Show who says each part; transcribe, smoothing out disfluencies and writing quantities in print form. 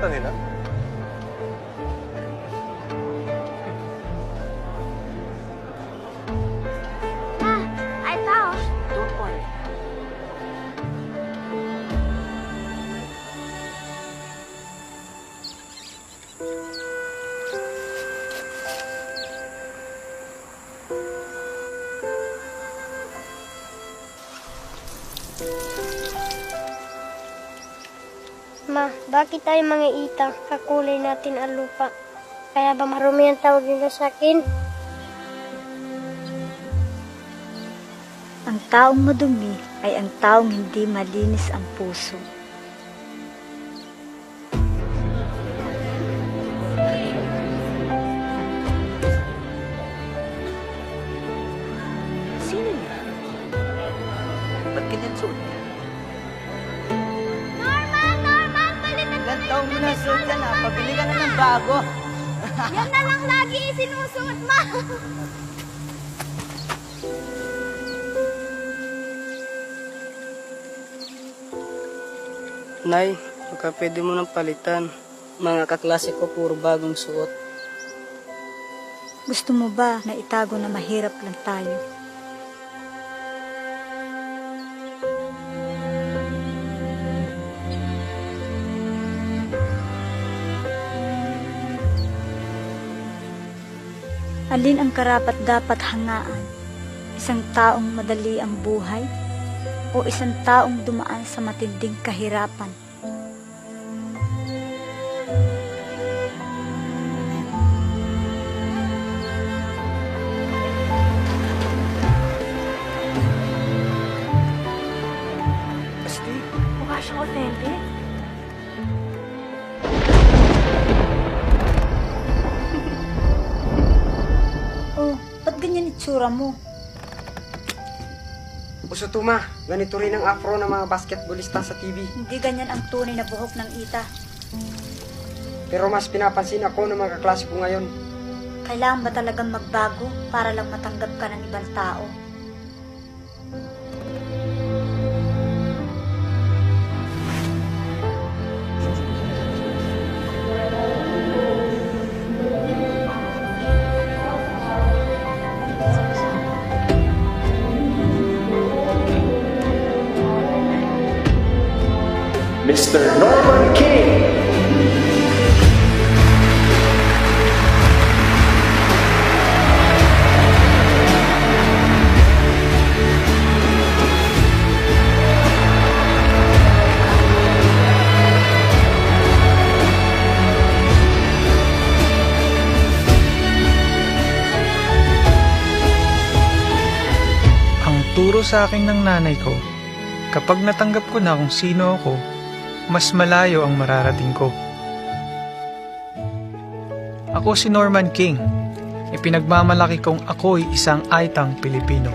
Speaker 1: mata nila?
Speaker 2: Ay, tao.
Speaker 3: Tukol.
Speaker 2: Ma, bakit tayo mga ita? Kakulay natin ang lupa. Kaya ba marumi ang tawag nila sa akin?
Speaker 3: Ang taong madumi ay ang taong hindi malinis ang puso. Sino niya? Ba't ganyan suot niya?
Speaker 2: Norman! Balitan
Speaker 4: Ilan taon mo na suot yan ha? Pabili ka na ng bago.
Speaker 2: Yan na lang lagi isinusuot, ma!
Speaker 4: Nay, baka pwede mo nang palitan. Mga kaklase ko puro bagong suot.
Speaker 3: Gusto mo ba na itago na mahirap lang tayo? Alin ang karapat-dapat hangaan? Isang taong madali ang buhay o isang taong dumaan sa matinding kahirapan?
Speaker 4: Asti,
Speaker 3: Mukha siyang authentic. Oh, ba't ganyan itsura mo?
Speaker 5: Uso tuma, ganito rin ang afro ng mga basketballista sa TV.
Speaker 3: Hindi ganyan ang tunay na buhok ng ita.
Speaker 5: Pero mas pinapansin ako ng mga kaklase ko ngayon.
Speaker 3: Kailangan ba talagang magbago para lang matanggap ka ng ibang tao?
Speaker 6: Mr. Norman King.
Speaker 7: Ang turo sa akin ng nanay ko, kapag natanggap ko na kung sino ako, mas malayo ang mararating ko. Ako si Norman King. Ipinagmamalaki kong ako'y isang aitang Pilipino.